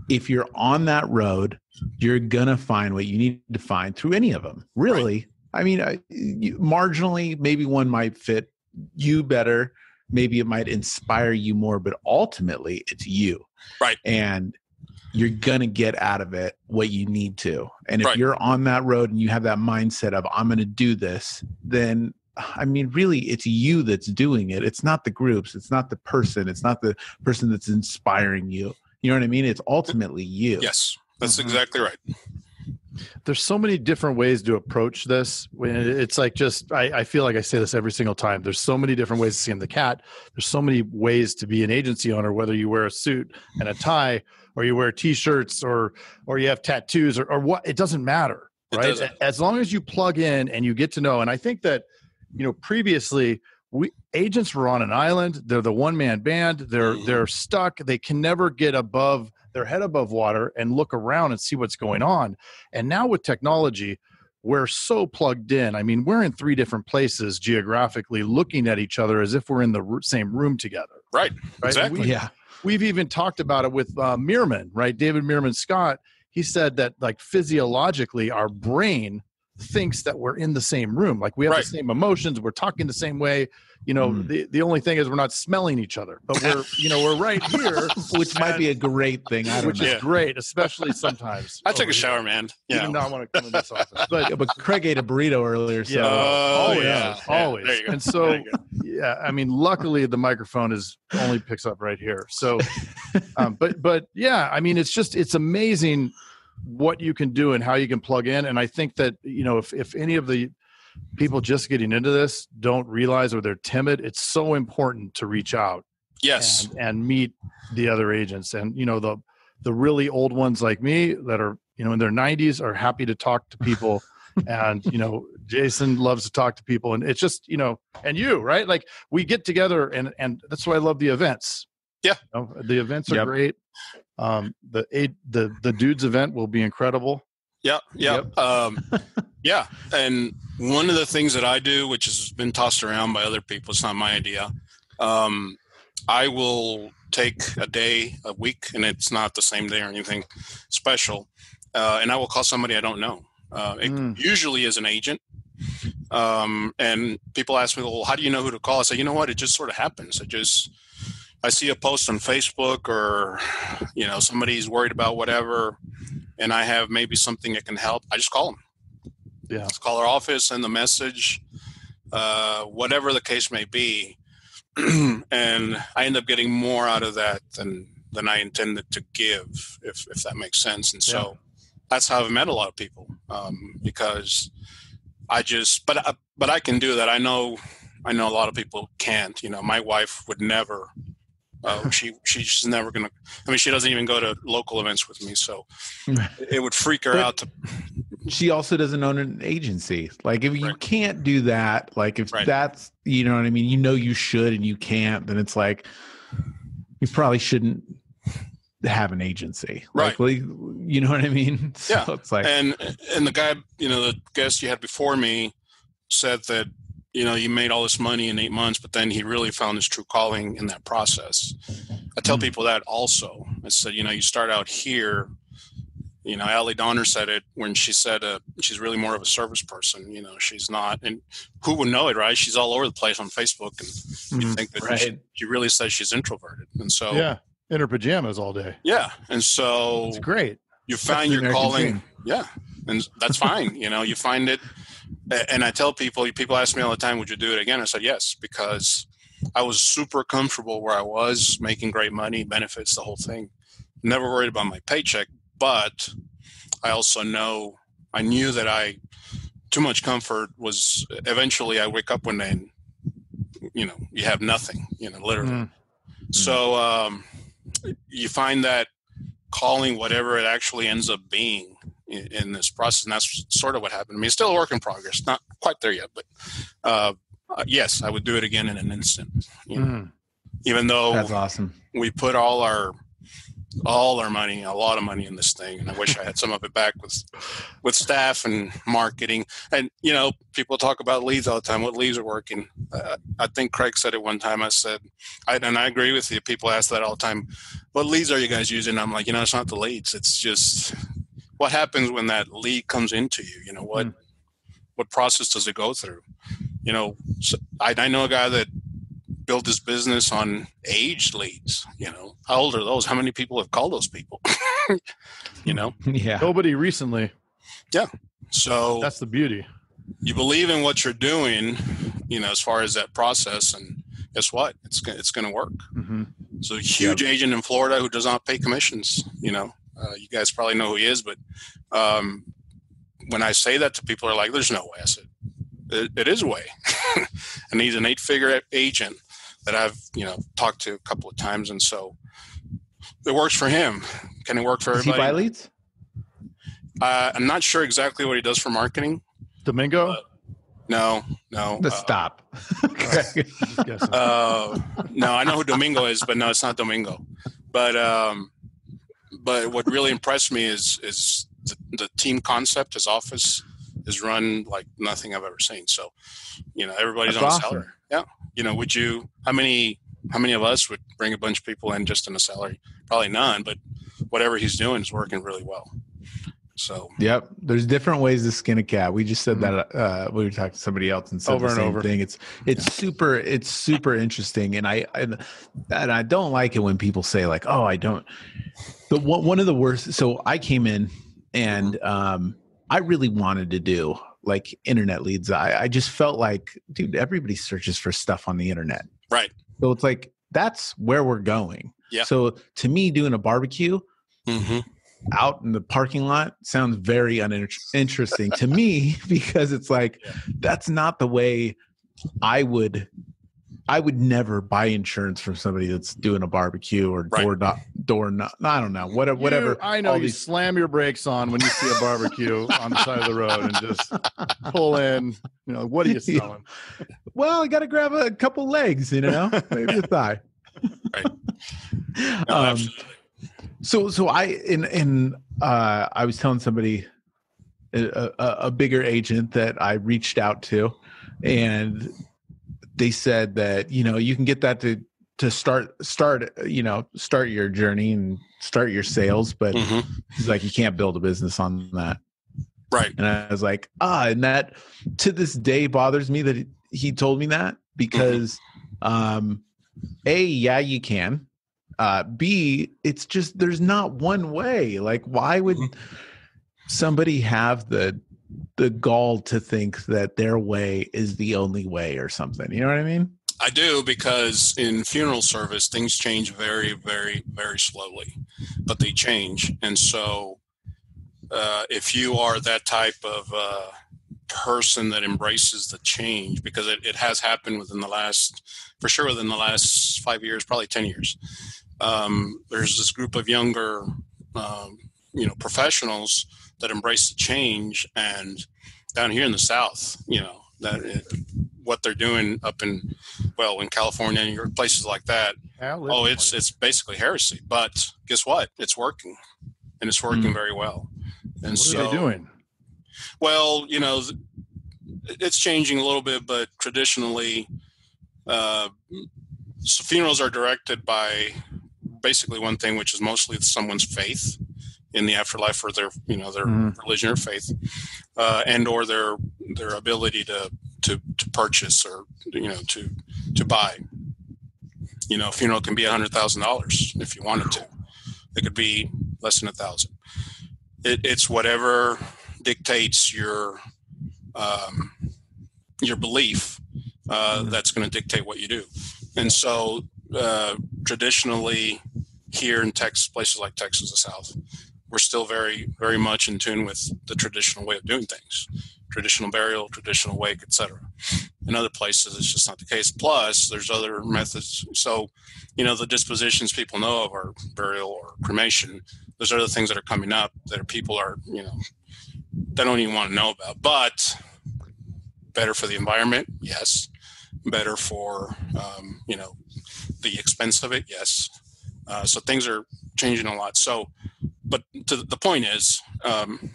If you're on that road, you're going to find what you need to find through any of them, really. Right. Marginally, maybe one might fit you better. Maybe it might inspire you more, but ultimately it's you. Right. And you're going to get out of it what you need to. And if you're on that road and you have that mindset of, I'm going to do this, then, really it's you that's doing it. It's not the groups. It's not the person. It's not the person that's inspiring you. You know what I mean? It's ultimately you. Yes, that's exactly right. There's so many different ways to approach this. It's like I feel like I say this every single time. There's so many different ways to skin the cat. There's so many ways to be an agency owner, whether you wear a suit and a tie, or you wear T-shirts, or you have tattoos, or what. It doesn't matter, right? As long as you plug in and you get to know. And I think that, previously agents were on an island. They're the one-man band. They're stuck. They can never get their head above water and look around and see what's going on. And now with technology, we're so plugged in. I mean, we're in 3 different places geographically, looking at each other as if we're in the same room together. Right. Exactly. We've even talked about it with Meerman, right? David Meerman Scott. He said that, like, physiologically, our brain thinks that we're in the same room. Like, we have the same emotions. We're talking the same way. The only thing is we're not smelling each other, but we're right here, which might be a great thing. Which is great, especially sometimes. I took a shower, man. You do not want to come in this office, but Craig ate a burrito earlier. So always. And so, I mean, luckily the microphone only picks up right here. So, but yeah, I mean, it's amazing what you can do and how you can plug in. And I think that, if any of the people just getting into this don't realize, or they're timid, it's so important to reach out. Yes. And meet the other agents. And, the really old ones like me that are, in their 90s are happy to talk to people. And, Jason loves to talk to people. And it's just, and you, right? Like, we get together and that's why I love the events. Yeah. The events are great. The dudes event will be incredible. Yep. Yeah. And one of the things that I do, which has been tossed around by other people, it's not my idea. I will take a day, a week, and it's not the same day or anything special. And I will call somebody I don't know. It usually is an agent. And people ask me, well, how do you know who to call? I say, you know what? It just sort of happens. I see a post on Facebook, or, somebody's worried about whatever, and I have maybe something that can help. I just call them. Yeah. Just call our office, send the message, whatever the case may be. And I end up getting more out of that than I intended to give, if that makes sense. And so that's how I've met a lot of people, because but I can do that. I know a lot of people can't. My wife would never. She's never gonna. I mean, she doesn't even go to local events with me, so it would freak her out. She also doesn't own an agency. Like, if you can't do that, like, if that's, you know what I mean, you should and you can't, then it's like you probably shouldn't have an agency. Right. Like, you know what I mean? So yeah. It's like, and the guy, the guest you had before me said that, you made all this money in 8 months, but then he really found his true calling in that process. I tell people that also. I said, you start out here. Allie Donner said it when she said she's really more of a service person. She's not, and who would know it, right? She's all over the place on Facebook, and you think that she really says she's introverted. And so, in her pajamas all day. Yeah, and so it's great. You find your calling. Dream. Yeah, and that's fine. You find it. And I tell people ask me all the time, would you do it again? I said, yes, because I was super comfortable where I was, making great money, benefits, the whole thing. Never worried about my paycheck, but I also knew that too much comfort was, eventually I wake up one day and, you have nothing, literally. Mm-hmm. So you find that calling, whatever it actually ends up being, in this process, and that's sort of what happened to me. It's still a work in progress, not quite there yet, but yes, I would do it again in an instant. Even though that's awesome. We put all our money, a lot of money in this thing, and I wish I had some of it back with staff and marketing. And people talk about leads all the time. What leads are working? I think Craig said it one time. I said, and I agree with you. People ask that all the time. What leads are you guys using? I'm like, it's not the leads. It's just what happens when that lead comes into you. What process does it go through? So I know a guy that built his business on aged leads. How old are those? How many people have called those people? Yeah, nobody recently. Yeah, so that's the beauty. You believe in what you're doing, as far as that process, and guess what? It's going to work. Mm-hmm. So a huge agent in Florida who does not pay commissions. You you guys probably know who he is, but when I say that to people, are like, "There's no way." I said, "It is a way," and he's an 8-figure agent that I've talked to a couple of times, and so it works for him. Can it work for everybody? Does he buy leads? I'm not sure exactly what he does for marketing. Domingo? No. Stop. No, I know who Domingo is, but no, it's not Domingo. But what really impressed me is the team concept. His office is run like nothing I've ever seen. So, everybody's That's on awesome. a salary. Yeah. Would you? How many of us would bring a bunch of people in just on a salary? Probably none. But whatever he's doing is working really well. So yep, there's different ways to skin a cat. We just said that we were talking to somebody else and said over the and same over. thing. It's super interesting, and I don't like it when people say like, oh, I don't. But one of the worst. So I came in and I really wanted to do like internet leads. I just felt like, dude, everybody searches for stuff on the internet, right? So it's like that's where we're going. Yeah. So to me, doing a barbecue. Mm-hmm. Out in the parking lot sounds very uninteresting to me, because it's like that's not the way I would never buy insurance from somebody that's doing a barbecue or door not I don't know, whatever. I know you slam your brakes on when you see a barbecue on the side of the road and just pull in. What are you selling? Well, I got to grab a couple legs, maybe a thigh. Right. No, absolutely. So I was telling somebody, a bigger agent that I reached out to, and they said that you can get that to start your journey and start your sales, but he's like, you can't build a business on that. Right. And I was like, and that to this day bothers me that he told me that, because yeah, you can. B, it's just there's not one way. Like, why would somebody have the gall to think that their way is the only way or something? You know what I mean? I do, because in funeral service, things change very, very, very slowly, but they change. And so if you are that type of person that embraces the change, because it has happened within the last 5 years, probably 10 years. There's this group of younger, professionals that embrace the change, and down here in the South, what they're doing up in California and places like that. It's basically heresy. But guess what? It's working, and it's working very well. And what are they doing? Well, it's changing a little bit, but traditionally, so funerals are directed by basically one thing, which is mostly someone's faith in the afterlife, or their religion or faith, and or their ability to purchase or to buy. A funeral can be $100,000 if you wanted to. It could be less than $1,000. It's whatever dictates your belief that's going to dictate what you do. And so traditionally here in Texas, places like Texas, the South, we're still very, very much in tune with the traditional way of doing things, traditional burial, traditional wake, etc. In other places, it's just not the case. Plus, there's other methods. So, the dispositions people know of are burial or cremation. There's other things that are coming up that people are, they don't even want to know about. But better for the environment, yes. Better for, the expense of it, yes. So things are changing a lot. So, but the point is,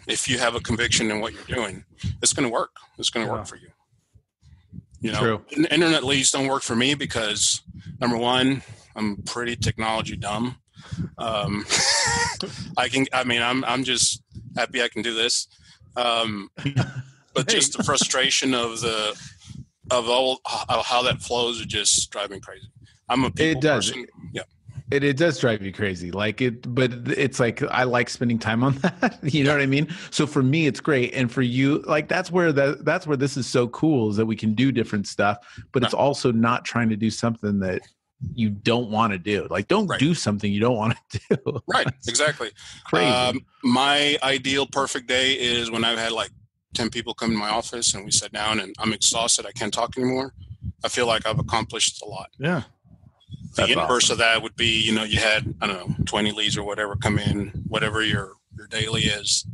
if you have a conviction in what you're doing, it's going to work. It's going to work for you. True. Internet leads don't work for me because, number one, I'm pretty technology dumb. I'm just happy I can do this. But just the frustration of how that flows would just drive me crazy. I'm a people person. Yeah. It does drive you crazy. But it's like, I like spending time on that. You know what I mean? So for me, it's great. And for you, like, that's where this is so cool, is that we can do different stuff, but it's also not trying to do something that you don't want to do. Like, don't do something you don't want to do. Right. Exactly. Crazy. My ideal perfect day is when I've had like 10 people come to my office and we sit down and I'm exhausted. I can't talk anymore. I feel like I've accomplished a lot. Yeah. The inverse of that would be, you had, 20 leads or whatever come in, whatever your daily is.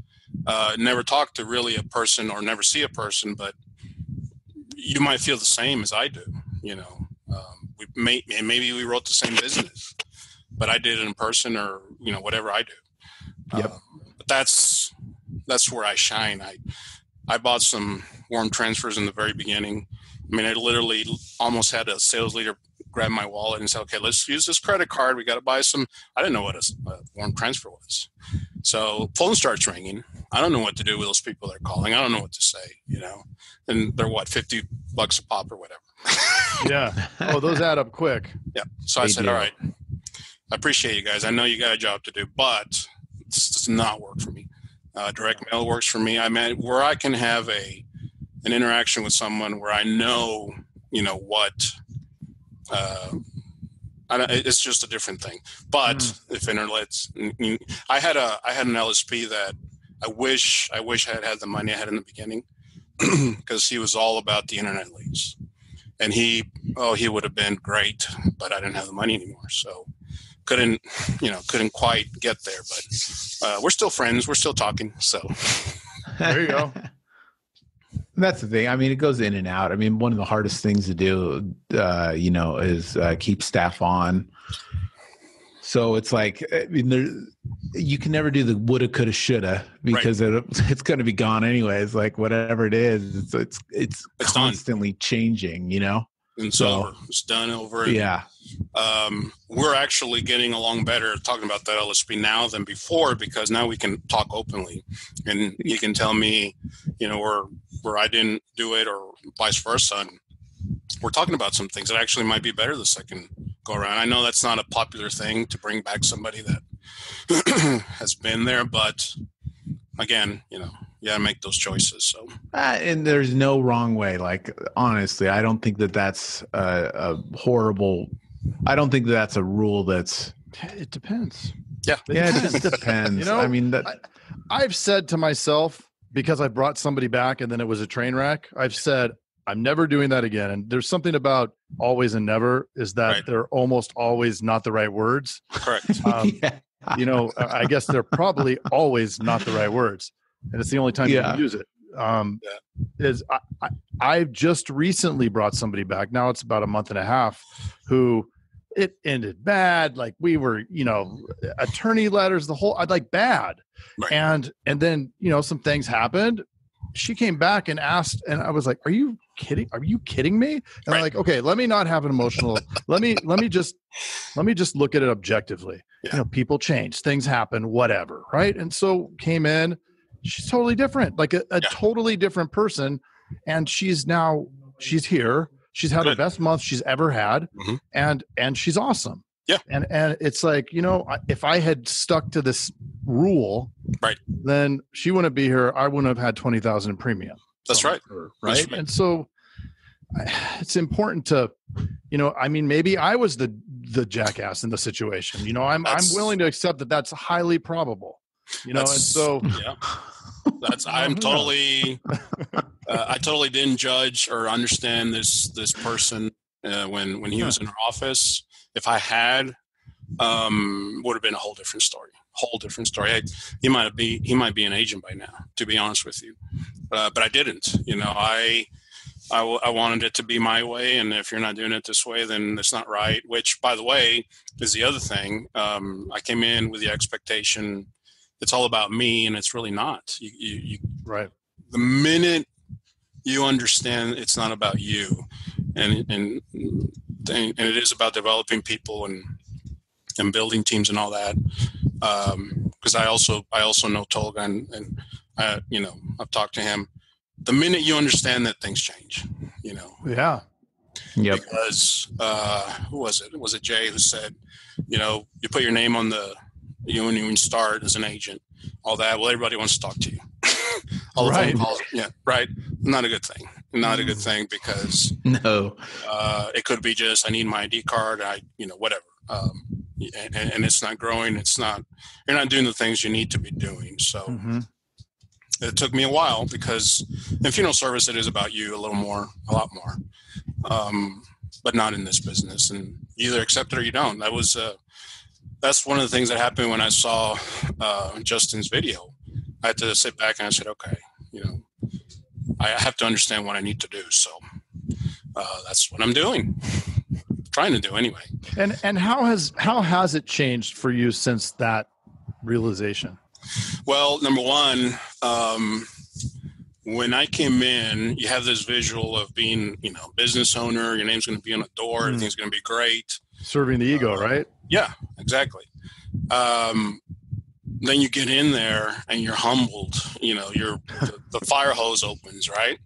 Never talk to really a person or never see a person, but you might feel the same as I do. Maybe we wrote the same business, but I did it in person or, whatever I do. Yep. But that's where I shine. I bought some warm transfers in the very beginning. I mean, I literally almost had a sales leader grab my wallet and say, okay, let's use this credit card. We got to buy some. I didn't know what a warm transfer was. So phone starts ringing. I don't know what to do with those people that are calling. I don't know what to say, and they're $50 a pop or whatever. Yeah. Oh, those add up quick. Yeah. So I said, all right, I appreciate you guys. I know you got a job to do, but it does not work for me. Direct mail works for me. I mean, where I can have an interaction with someone where I know, what, it's just a different thing. But if internet's, I had an LSP that I wish I had the money I had in the beginning because he was all about the internet leads, and he would have been great, but I didn't have the money anymore, so couldn't quite get there. But we're still friends. We're still talking. So there you go. That's the thing. I mean, it goes in and out. I mean, one of the hardest things to do, is keep staff on. So it's like, I mean, you can never do the woulda, coulda, shoulda because it's going to be gone anyways. Like whatever it is, it's constantly changing, And so it's done over. Yeah. We're actually getting along better talking about that LSP now than before because now we can talk openly, and you can tell me, where I didn't do it or vice versa. And we're talking about some things that actually might be better the second go around. I know that's not a popular thing to bring back somebody that has been there, but again, you gotta make those choices. So, and there's no wrong way. Like, honestly, I don't think that that's a horrible. I don't think that's a rule. It depends. Yeah, it depends. I mean, I've said to myself, because I brought somebody back and then it was a train wreck, I've said, I'm never doing that again. And there's something about always and never is that they're almost always not the right words. Correct. I guess they're probably always not the right words. And it's the only time you can use it. I've just recently brought somebody back. Now it's about a month and a half who it ended bad. Like we were, attorney letters, the whole, bad. Right. And then, some things happened. She came back and asked, and I was like, are you kidding? Are you kidding me? And I'm like, okay, let me not have an emotional, let me just look at it objectively. Yeah. People change, things happen, whatever. Right. And so came in, she's totally different, like a totally different person. And she's here. She's had the best month she's ever had. Mm-hmm. And she's awesome. Yeah. And it's like, if I had stuck to this rule, then she wouldn't be here. I wouldn't have had 20,000 in premium. That's right. Right. That's right. And so it's important to, maybe I was the jackass in the situation. I'm willing to accept that that's highly probable, and so. Yeah. I'm totally, I totally didn't judge or understand this person when he was in our office. If I had, would have been a whole different story. He might be an agent by now, to be honest with you, but I didn't. I wanted it to be my way, and if you're not doing it this way, then it's not right. Which, by the way, is the other thing. I came in with the expectation it's all about me, and it's really not. You right. The minute you understand it's not about you, and it is about developing people and building teams and all that. Because I also know Tolga, and I've talked to him. The minute you understand that, things change. Yeah. Yep. Because who was it? Was it Jay who said, you put your name on when you start as an agent, all that. Well, everybody wants to talk to you. All the phone calls. Yeah, right. Not a good thing. not a good thing, because No. it could be just, I need my ID card, whatever. And it's not growing. You're not doing the things you need to be doing. So it took me a while, because in funeral service, it is about you a lot more. But not in this business, and you either accept it or you don't. That's one of the things that happened when I saw Justin's video. I had to sit back and I said, okay, I have to understand what I need to do. So that's what I'm doing, trying to do anyway. And how has it changed for you since that realization? Well, number one, when I came in, you have this visual of being, business owner. Your name's going to be on a door. Everything's going to be great. Serving the ego, right? Yeah, exactly. Then you get in there and you're humbled. The fire hose opens, right?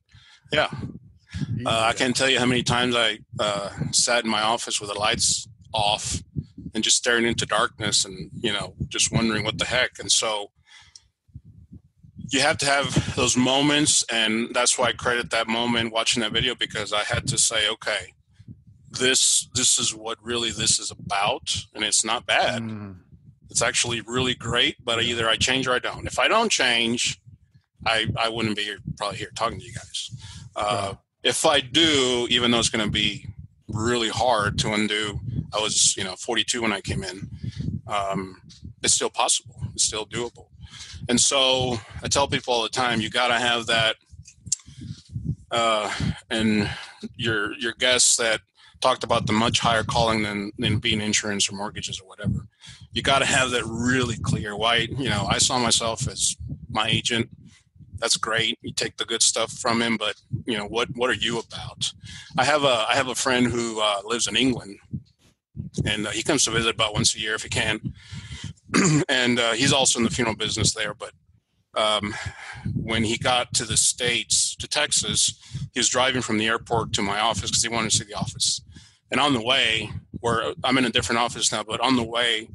Yeah. I can't tell you how many times I sat in my office with the lights off and just staring into darkness and, just wondering what the heck. And so you have to have those moments, and that's why I credit that moment watching that video, because I had to say, okay, this is what really this is about, and it's not bad. It's actually really great, but either I change or I don't. If I don't change, I wouldn't be probably here talking to you guys. If I do, even though it's going to be really hard to undo, I was 42 when I came in. It's still possible. It's still doable. And so I tell people all the time, you got to have that. And your guests that talked about the much higher calling than being insurance or mortgages or whatever, you got to have that really clear white. I saw myself as my agent. That's great. You take the good stuff from him, but what are you about? I have a friend who lives in England, and he comes to visit about once a year if he can. And he's also in the funeral business there. But when he got to the States, to Texas, he was driving from the airport to my office because he wanted to see the office. And on the way, where I'm in a different office now, but on the way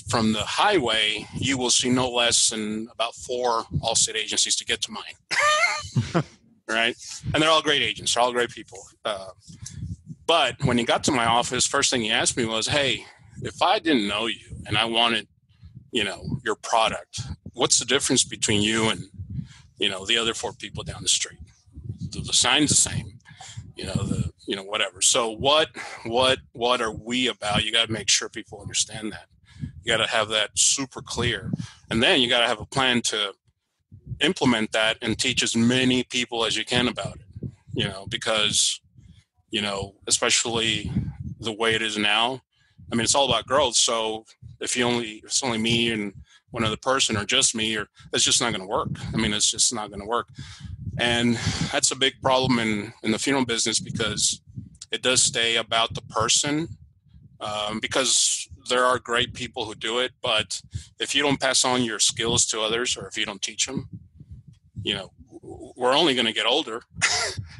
from the highway, you will see no less than about 4 Allstate agencies to get to mine. Right? And they're all great agents. They're all great people. But when he got to my office, first thing he asked me was, hey, if I didn't know you and I wanted, your product, what's the difference between you and, the other 4 people down the street? The sign's the same, whatever. So what are we about? You got to make sure people understand that. You got to have that super clear. And then you got to have a plan to implement that and teach as many people as you can about it, because, especially the way it is now, I mean, it's all about growth. So if it's only me and one other person, or just me, or it's just not going to work. I mean, it's just not going to work. And that's a big problem in the funeral business, because it does stay about the person, because there are great people who do it. But if you don't pass on your skills to others, or if you don't teach them, we're only going to get older,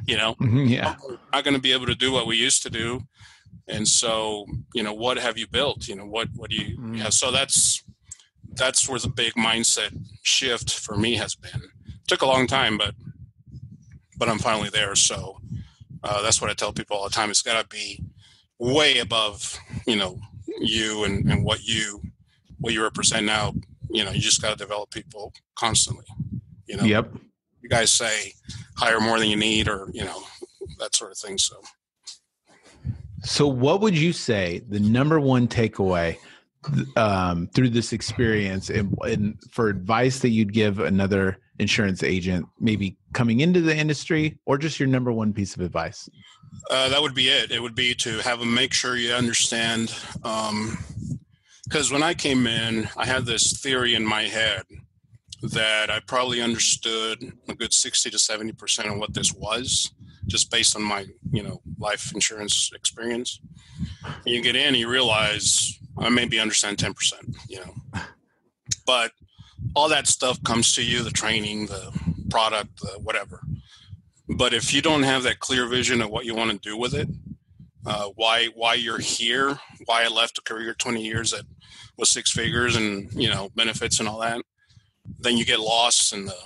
Yeah. We're not going to be able to do what we used to do. And so, what have you built? What do you have? So that's where the big mindset shift for me has been. It took a long time, but I'm finally there. So that's what I tell people all the time. It's got to be way above, you and what you represent now. You just got to develop people constantly. Yep. You guys say hire more than you need, or that sort of thing. So what would you say the number one takeaway through this experience, and for advice that you'd give another insurance agent maybe coming into the industry, or just your number one piece of advice? That would be it. It would be to make sure you understand, because when I came in, I had this theory in my head that I probably understood a good 60 to 70% of what this was, just based on my, life insurance experience. And you get in and you realize I maybe understand 10%, but all that stuff comes to you, the training, the product, the whatever. But if you don't have that clear vision of what you want to do with it, why you're here, why I left a career 20 years that was 6 figures and, benefits and all that, then you get lost in the,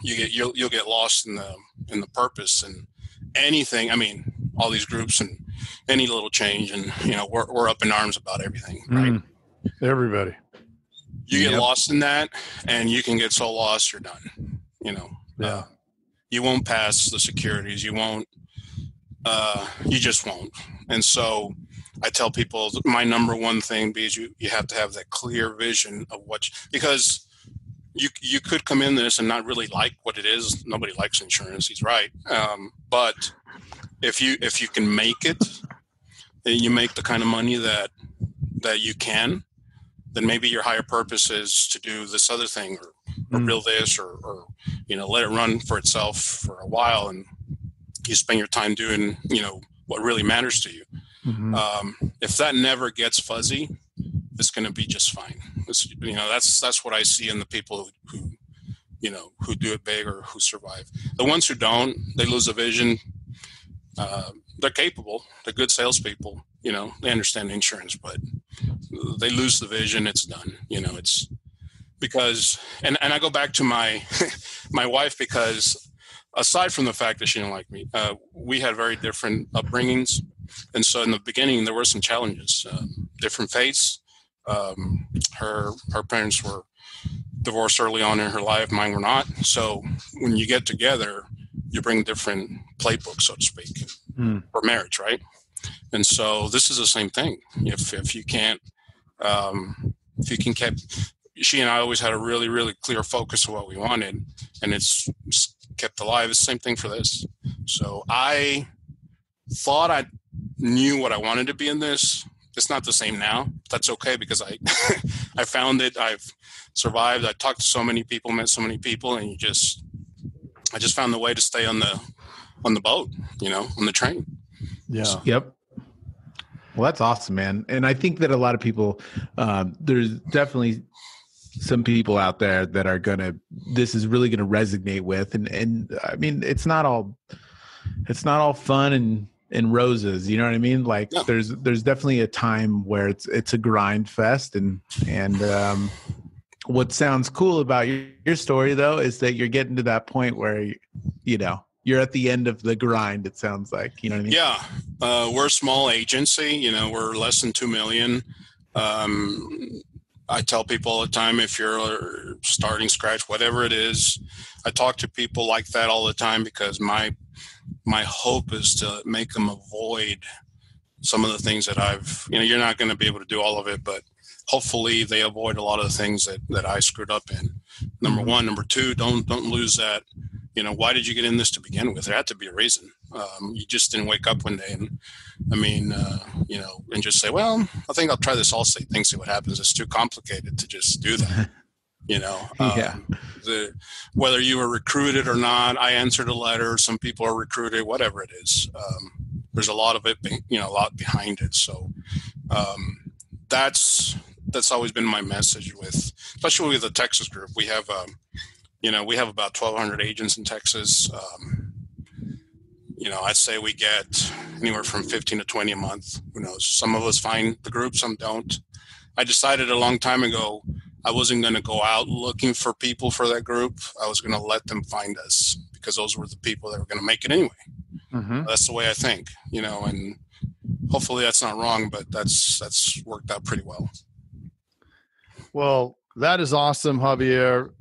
you'll get lost in the purpose and anything. I mean, all these groups and any little change, and we're up in arms about everything, right? Everybody. You get lost in that, and you can get so lost you're done. You won't pass the securities. You won't. You just won't. And so I tell people my number one thing is you have to have that clear vision of because you could come in this and not really like what it is. Nobody likes insurance. He's right. But if you can make it, and you make the kind of money that you can, then maybe your higher purpose is to do this other thing or build this or let it run for itself for a while, and you spend your time doing what really matters to you. If that never gets fuzzy, it's going to be just fine. That's what I see in the people who do it big or who survive. The ones who don't, they lose a vision. They're capable. They're good salespeople. They understand insurance, but they lose the vision. It's done. It's because, and I go back to my my wife, because aside from the fact that she didn't like me, we had very different upbringings, and so in the beginning there were some challenges, different faiths. Her parents were divorced early on in her life. Mine were not. So when you get together, you bring different playbooks, so to speak, for marriage, right? And so this is the same thing. If you can't, she and I always had a really, really clear focus of what we wanted, and it's kept alive. It's the same thing for this. So I thought I knew what I wanted to be in this. It's not the same now. That's okay, because I I found it. I've survived. I talked to so many people, met so many people, and I just found the way to stay on the boat, on the train. Yeah. So. Yep. Well, that's awesome, man. And I think that a lot of people, there's definitely some people out there that this is really going to resonate with. And I mean, it's not all fun and roses, you know what I mean? Like there's definitely a time where it's a grind fest. And what sounds cool about your story though, is that you're getting to that point where, you're at the end of the grind, it sounds like, you know what I mean? Yeah. We're a small agency, we're less than 2 million. I tell people all the time, if you're starting scratch, whatever it is, I talk to people like that all the time, because my hope is to make them avoid some of the things that you're not going to be able to do all of it, but hopefully they avoid a lot of the things that I screwed up in. Number one. Number two, don't lose that. Why did you get in this to begin with? There had to be a reason. You just didn't wake up one day and, and just say, well, I think I'll try this Allstate thing, see what happens. It's too complicated to just do that. Whether you were recruited or not, I answered a letter. Some people are recruited, whatever it is. There's a lot of it, a lot behind it. So that's always been my message especially with the Texas group. We have, we have about 1,200 agents in Texas. I'd say we get anywhere from 15 to 20 a month. Who knows? Some of us find the group, some don't. I decided a long time ago I wasn't going to go out looking for people for that group. I was going to let them find us, because those were the people that were going to make it anyway. That's the way I think, and hopefully that's not wrong, but that's worked out pretty well. Well, that is awesome, Javier.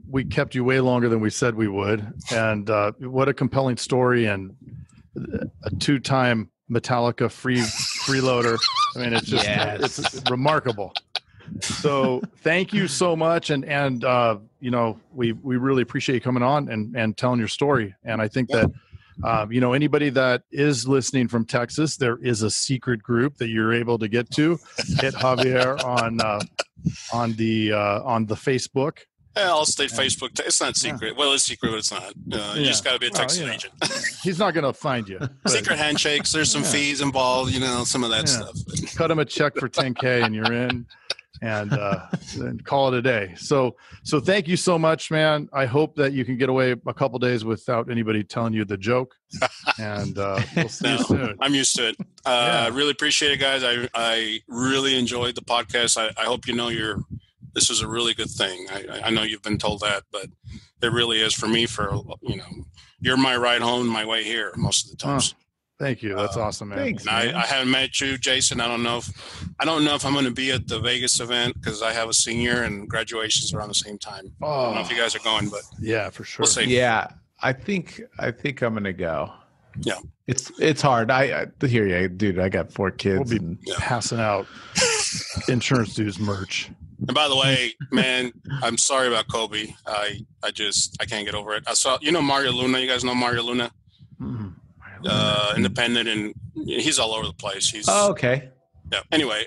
We kept you way longer than we said we would. And what a compelling story, and a 2-time Metallica freeloader. I mean, it's just it's remarkable. So thank you so much. And we really appreciate you coming on and telling your story. And I think that, anybody that is listening from Texas, there is a secret group that you're able to get to. Hit Javier on the Facebook. Yeah, Allstate Facebook. It's not secret. Well, it's secret, but it's not. You just got to be a Texas agent. He's not going to find you. Secret handshakes. There's some fees involved. Some of that stuff. Cut him a check for $10K and you're in, and call it a day. So thank you so much, man. I hope that you can get away a couple days without anybody telling you the joke. And we'll see you soon. I'm used to it. I really appreciate it, guys. I really enjoyed the podcast. I hope your this is a really good thing. I know you've been told that, but it really is for me. You're my ride home, my way here most of the times. Thank you. That's awesome, man. Thanks, man. I haven't met you, Jason. I don't know if I'm going to be at the Vegas event because I have a senior and graduations around the same time. I don't know if you guys are going, but yeah, for sure. We'll see. Yeah, I think I'm going to go. Yeah, it's hard. I hear you, dude. I got 4 kids. We'll be passing out Insurance Dudes merch. And by the way, man, I'm sorry about Kobe. I can't get over it. I saw, Mario Luna. You guys know Mario Luna? Mm-hmm. Independent, and he's all over the place. Okay. Yeah. Anyway,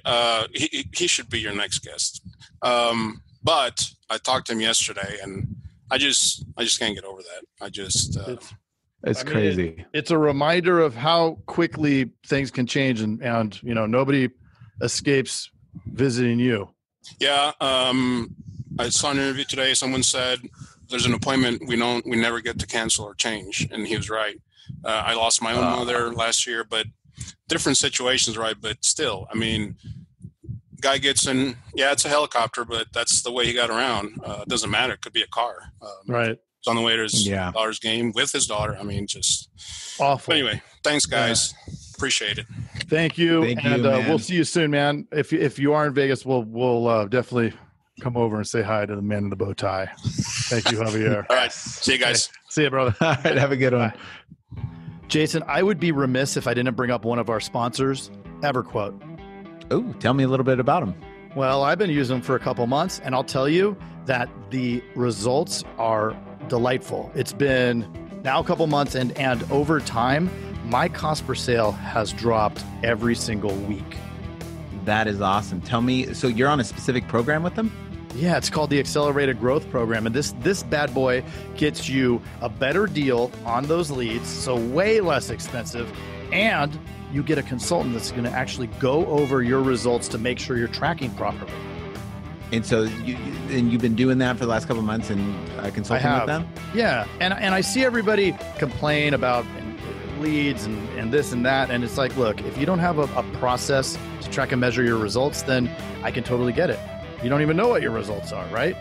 he should be your next guest. But I talked to him yesterday, and I just can't get over that. It's crazy. It's a reminder of how quickly things can change, and nobody escapes visiting you. Yeah. I saw an interview today. Someone said there's an appointment we never get to cancel or change, and he was right. I lost my own mother last year, but different situations, right? But still, I mean, guy gets in, it's a helicopter, but that's the way he got around. It doesn't matter. It could be a car. Right. He's on the way to his daughter's game with his daughter. I mean, just awful. But anyway, thanks, guys. Yeah. Appreciate it. Thank you. And we'll see you soon, man. If you are in Vegas, we'll definitely come over and say hi to the man in the bow tie. Thank you, Javier. All right. See you guys. Okay. See you, brother. All right. Have a good one. Jason, I would be remiss if I didn't bring up one of our sponsors, EverQuote. Oh, tell me a little bit about them. Well, I've been using them for a couple months, and I'll tell you that the results are delightful. It's been now a couple months, and over time, my cost per sale has dropped every single week. That is awesome. Tell me, so you're on a specific program with them? Yeah, it's called the Accelerated Growth Program. And this bad boy gets you a better deal on those leads, so way less expensive. And you get a consultant that's going to actually go over your results to make sure you're tracking properly. And so you've been doing that for the last couple of months and consulting with them? Yeah. And I see everybody complain about leads and this and that. And it's like, look, if you don't have a process to track and measure your results, then I can totally get it. You don't even know what your results are, right?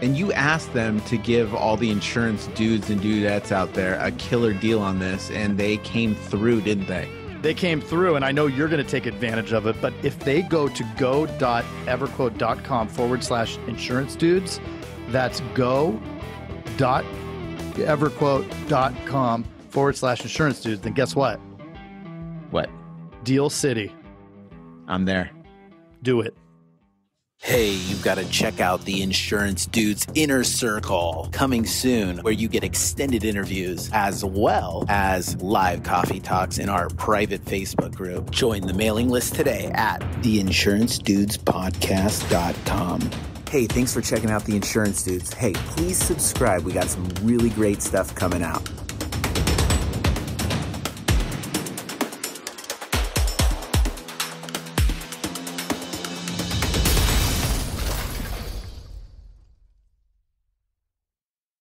And you asked them to give all the insurance dudes and dudettes out there a killer deal on this, and they came through, didn't they? They came through, and I know you're going to take advantage of it, but if they go to go.everquote.com/insurance dudes, that's go.everquote.com/insurance dudes, then guess what? What? Deal City. I'm there. Do it. Hey, you've got to check out the Insurance Dudes Inner Circle coming soon, where you get extended interviews as well as live coffee talks in our private Facebook group. Join the mailing list today at theinsurancedudespodcast.com. Hey, thanks for checking out the Insurance Dudes. Hey, please subscribe. We got some really great stuff coming out.